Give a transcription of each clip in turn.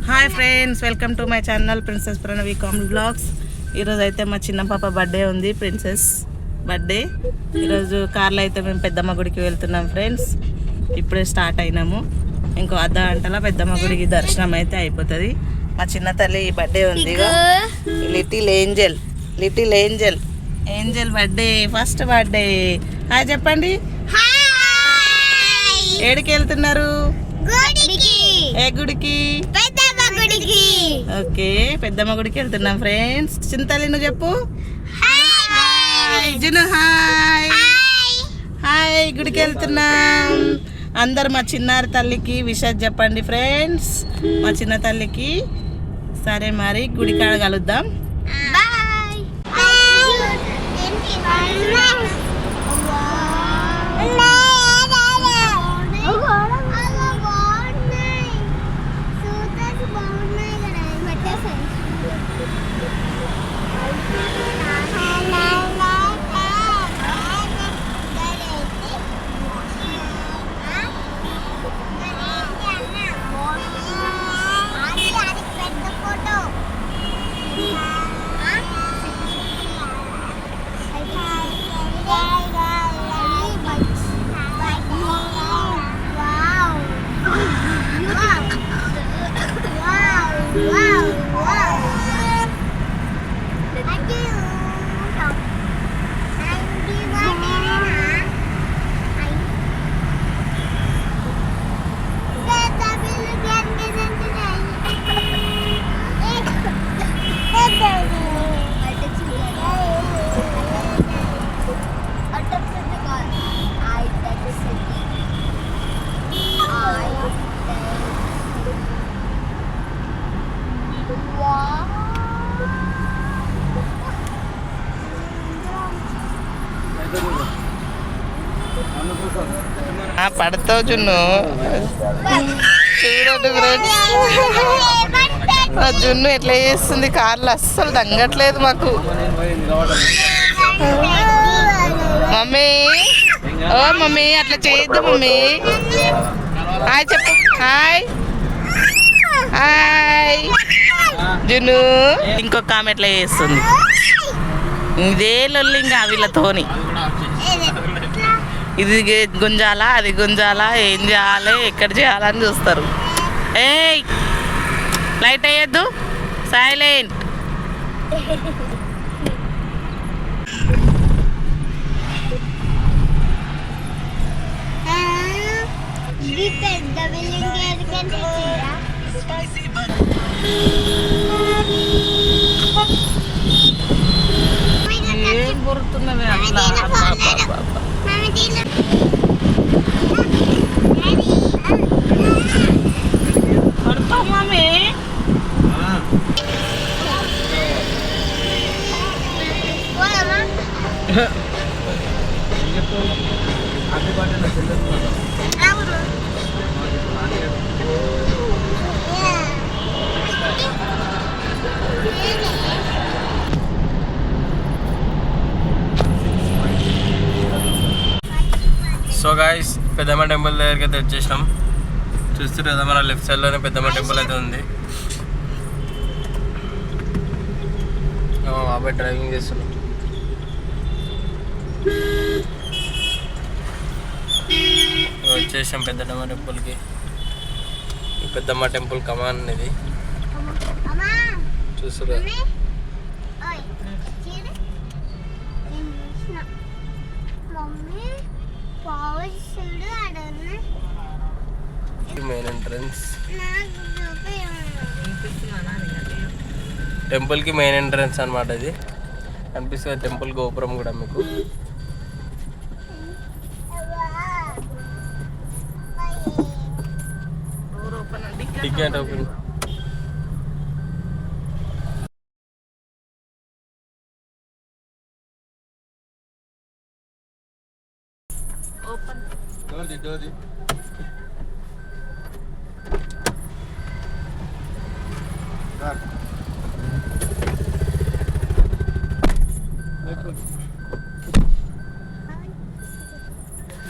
Hi friends, welcome to my channel princess Pranavi comedy blogs. ఈరోజు అయితే మా చిన్న పాప బర్త్డే ఉంది, ప్రిన్సెస్ బర్త్డే. ఈరోజు కార్లో అయితే మేము పెద్దమ్మ గుడికి వెళ్తున్నాం ఫ్రెండ్స్. ఇప్పుడే స్టార్ట్ అయినాము. ఇంకో అర్ధ గంటలో పెద్దమ్మ గుడికి దర్శనం అయితే అయిపోతుంది. మా చిన్న తల్లి బర్త్డే ఉంది, little Angel Angel birthday, first birthday. Hi చెప్పండి. ఏడికి వెళ్తున్నారు? ఏ గుడికి? ఓకే, పెద్దమ్మ గుడికి వెళ్తున్నాం ఫ్రెండ్స్. చింతలి నువ్వు చెప్పు. June hi. హాయ్, గుడికి వెళ్తున్నాం. అందరు మా చిన్నారి తల్లికి విషయం చెప్పండి ఫ్రెండ్స్, మా చిన్న తల్లికి. సరే మరి గుడి కాడ కలుద్దాం. పడతావు జున్ను, చూడండి ఫ్రెండ్స్. జున్ను ఎట్లా చేస్తుంది కార్లు, అస్సలు దంగట్లేదు మాకు. మమ్మీ, ఓ మమ్మీ అట్లా చేయొద్దు మమ్మీ. హాయ్ చెప్పు. హాయ్ హాయ్ జున్ను. ఇంకొక ఆమె ఎట్లా చేస్తుంది, ఇదే లొల్లి ఇంకా వీళ్ళతోని. ఇది గుంజాలా, అది గుంజాలా, ఏం చేయాలి, ఎక్కడ చేయాలని చూస్తారు. ఏయ్ లైట్ అయ్యద్దు, సైలెంట్. ఏం గుర్తున్నది అట్లా పడతావు మమ్మీ. సో గాయ్స్, పెద్దమ్మ టెంపుల్ దగ్గరికి అయితే వచ్చేసినాం. చూస్తుంటే కదా మన లెఫ్ట్ సైడ్లోనే పెద్దమ్మ టెంపుల్ అయితే ఉంది. అబ్బాయి డ్రైవింగ్ చేస్తున్నాం. వచ్చేసాం పెద్దమ్మ టెంపుల్కి. ఈ పెద్దమ్మ టెంపుల్ కమాన్ ఇది చూస్తున్నా. మెయిన్ ఎంట్రన్స్ టెంపుల్కి, మెయిన్ ఎంట్రన్స్ అనమాట. ఇది కనిపిస్తుంది టెంపుల్ గోపురం కూడా మీకు. Ticket open. డోర్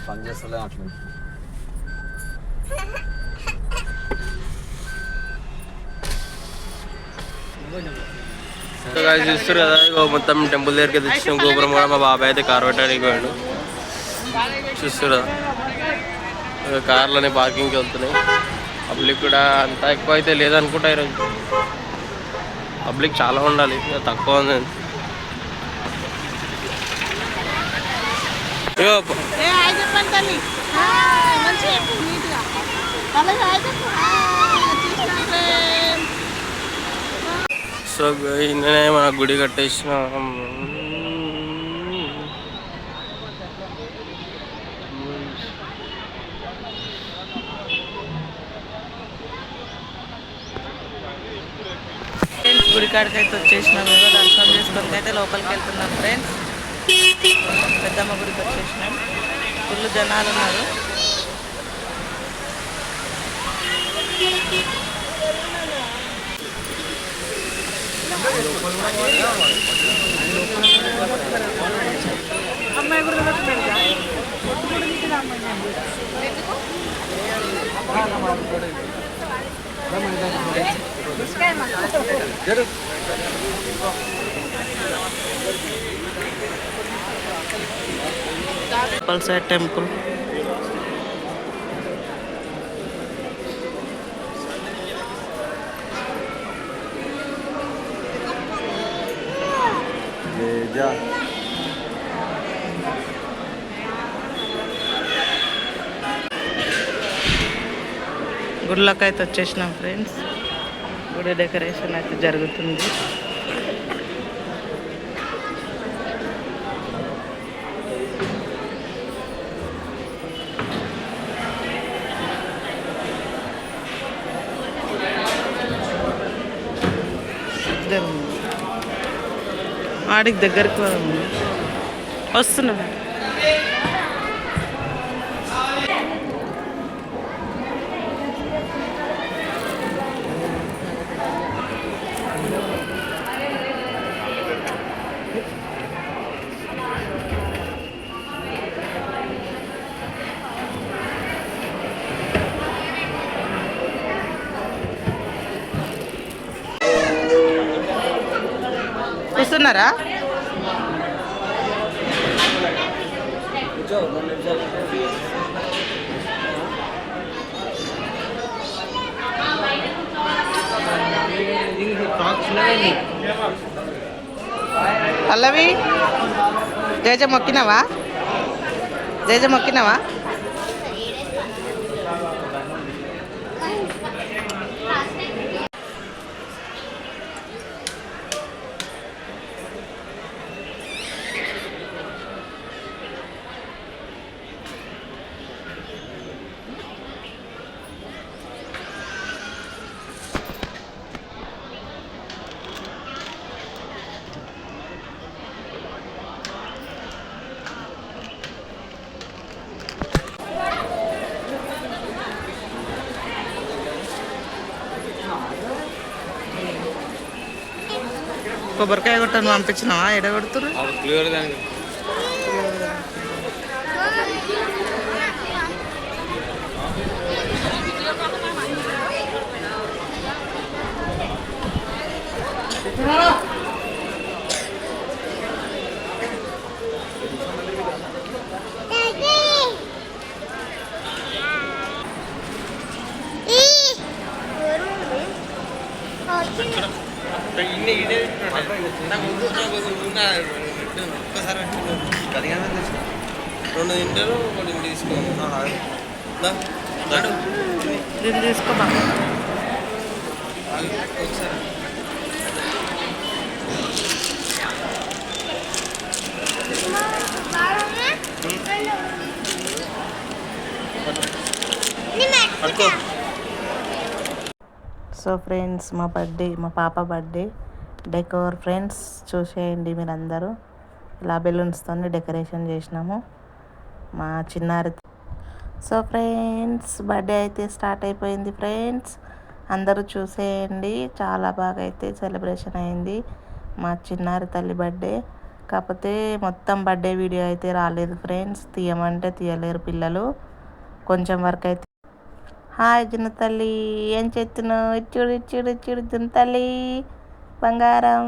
పని చేస్తలే అట్లా. చూస్తారు కదా ఇగో మొత్తం టెంపుల్ దగ్గరికి అయితే వచ్చినాం. గోపురం కూడా మా బాబాయ్ అయితే కార్ పెట్టడానికి పోయాడు. చూస్తారు కదా కార్లని పార్కింగ్కి వెళ్తున్నాయి. పబ్లిక్ కూడా అంత ఎక్కువ అయితే లేదనుకుంటా ఈరోజు. పబ్లిక్ చాలా ఉండాలి, తక్కువ ఉంది. సో నిన్ననే మన గుడి కట్టేసిన. గుడి కాడికి అయితే వచ్చేసినాం. ఏదో దర్శనం చేసుకొని అయితే లోపలికి వెళ్తున్నాం ఫ్రెండ్స్. పెద్దమ్మ గుడికి వచ్చేసినాం. ఫుల్ జనాలు ఉన్నారు. పల్సర్ టెంపుల్ గుడిలోకి అయితే వచ్చేసినాం ఫ్రెండ్స్. గుడి డెకరేషన్ అయితే జరుగుతుంది. ఆడికి దగ్గరికి వస్తున్నాం. వస్తున్నారా? పల్లవి జేజ మొక్కినావా? జేజ మొక్కినావా? కొబ్బరికాయ కొట్టను పంపించినావా? ఎడ కొడుతురు? రెండు తింటారు, ఒకటి తీసుకోవాలి. దీన్ని తీసుకోమా ఒకసారి పట్టుకో. సో ఫ్రెండ్స్, మా పాప బర్త్డే డెకోర్ ఫ్రెండ్స్ చూసేయండి మీరందరూ. ఇలా బెలూన్స్తో డెకరేషన్ చేసినాము మా చిన్నారి. సో ఫ్రెండ్స్, బర్త్డే అయితే స్టార్ట్ అయిపోయింది ఫ్రెండ్స్. అందరూ చూసేయండి. చాలా బాగా అయితే సెలబ్రేషన్ అయింది మా చిన్నారి తల్లి బర్త్డే. కాకపోతే మొత్తం బర్త్డే వీడియో అయితే రాలేదు ఫ్రెండ్స్. తీయమంటే తీయలేరు పిల్లలు. కొంచెం వరకు అయితే. హాయ్ జున్ను తల్లి, ఏం చేస్తున్నావు? ఇచ్చుడు ఇచ్చుడు ఇచ్చుడు జున్ను తల్లి. బంగారం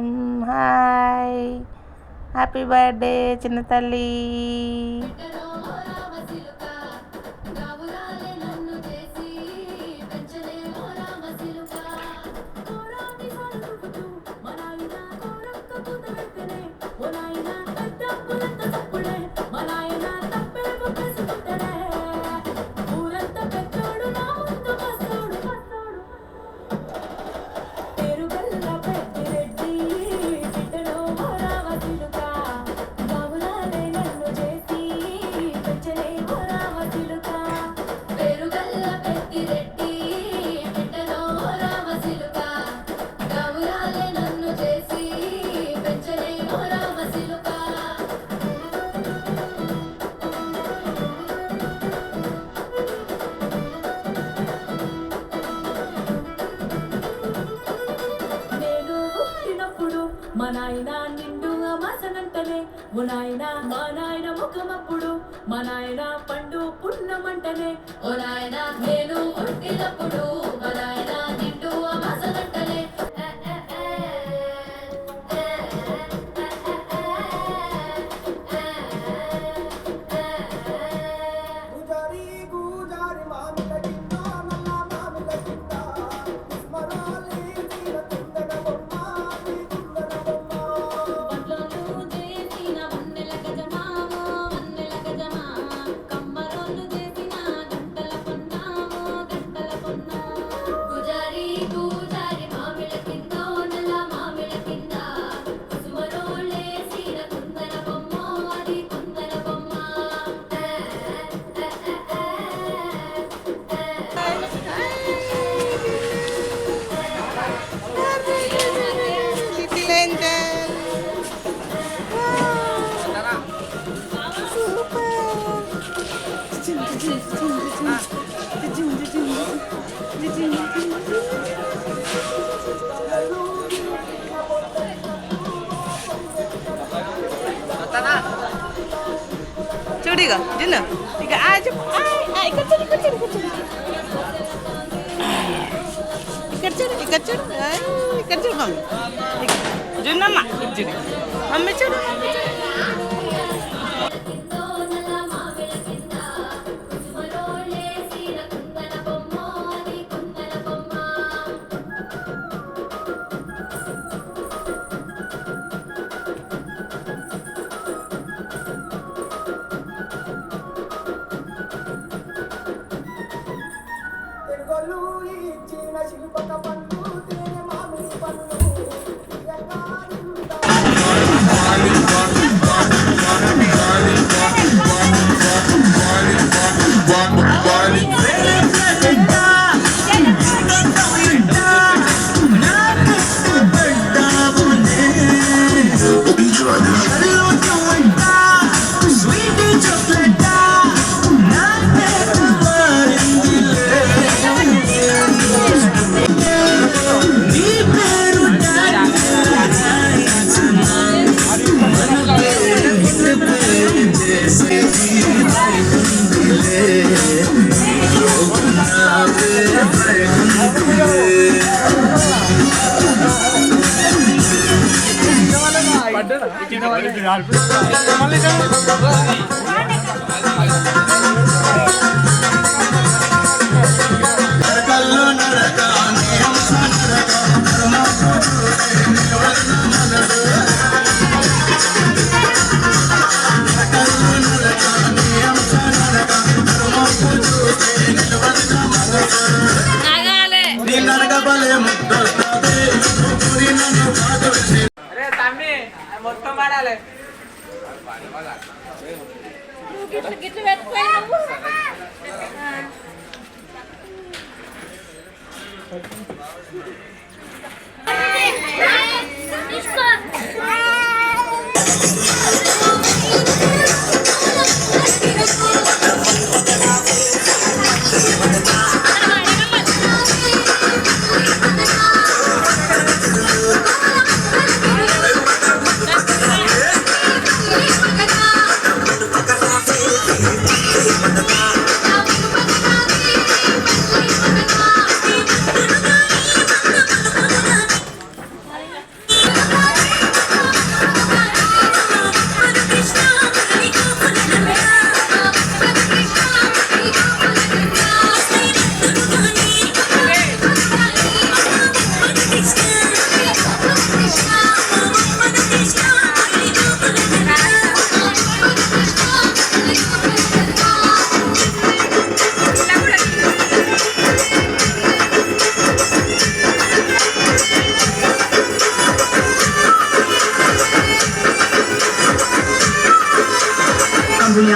హాయ్, హ్యాపీ బర్త్డే చిన్న తల్లి. మా నాయన నిండు మాసనంటనే ఓ నాయన, మా నాయన ముఖమప్పుడు మా నాయన పండు పున్నమంటనే ఓ నాయన, నేను పుట్టినప్పుడు మా నాయన నిండు మాసనంటనే. చూడిగా జున్న ఇక ఇక్కడ చూడు ఇక్కడ చూడు ఇక్కడ చూడు ఇక్కడ చూడు ఇక్కడ చూడు మమ్మీ జున్నమ్మ చూడు మమ్మీ చూడు మమ్మీ చూడు.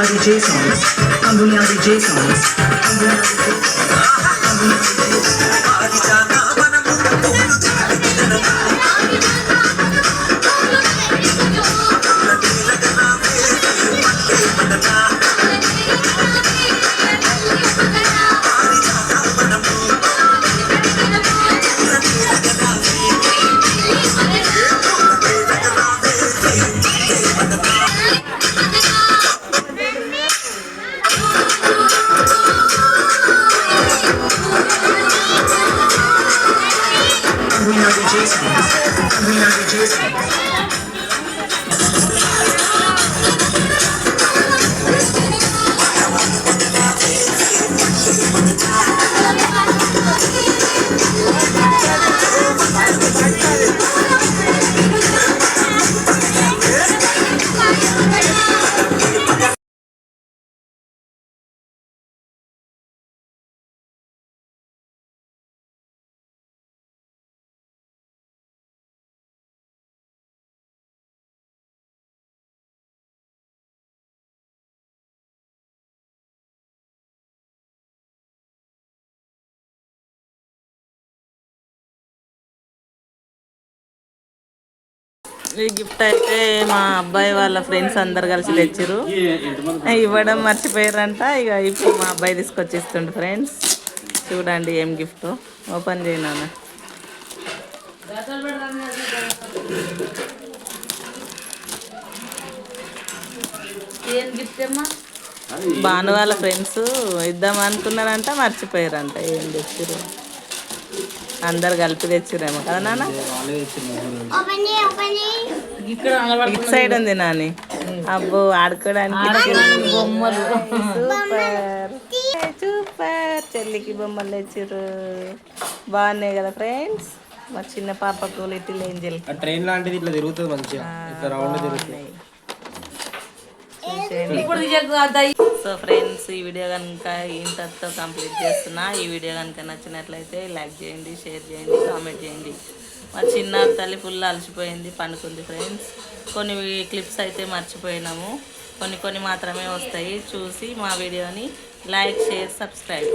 DJ songs. Tangulia DJ songs. Tangulia DJ songs. Tangulia DJ songs. ఈ గిఫ్ట్ అయితే మా అబ్బాయి వాళ్ళ ఫ్రెండ్స్ అందరు కలిసి తెచ్చిరు. ఇవ్వడం మర్చిపోయారంట. ఇక ఇప్పుడు మా అబ్బాయి తీసుకొచ్చి ఇస్తుండు ఫ్రెండ్స్. చూడండి ఏం గిఫ్ట్. ఓపెన్ చేయనా. ఏం గిఫ్ట్ అమ్మా? భాను వాళ్ళ ఫ్రెండ్స్ ఇద్దాం అనుకున్నారంట, మర్చిపోయారంట. ఏం తెచ్చిరు అందరు కలిపి తెచ్చిరేమో కదా నాన్న. ఇక్కడ ఇటు సైడ్ ఉంది నాని. అబ్బో ఆడుకోవడానికి బొమ్మలు. Super super. చెల్లికి బొమ్మలు తెచ్చిర్రు. బాగున్నాయి కదా ఫ్రెండ్స్. మా చిన్న పాపకు లిటిల్ ఏంజల్. ట్రైన్ లాంటిది ఇట్లా తిరుగుతుంది మంచిగా, ఇట్లా రౌండ్ తిరుగుతుంది. సో ఫ్రెండ్స్, ఈ వీడియో కనుక ఇంతతో కంప్లీట్ చేస్తున్నా. ఈ వీడియో కనుక నచ్చినట్లయితే లైక్ చేయండి, షేర్ చేయండి, కామెంట్ చేయండి. మా చిన్న తల్లి ఫుల్ అలసిపోయింది, పండుకుంది ఫ్రెండ్స్. కొన్ని క్లిప్స్ అయితే మర్చిపోయినాము, కొన్ని మాత్రమే వస్తాయి. చూసి మా వీడియోని లైక్, షేర్, సబ్స్క్రైబ్.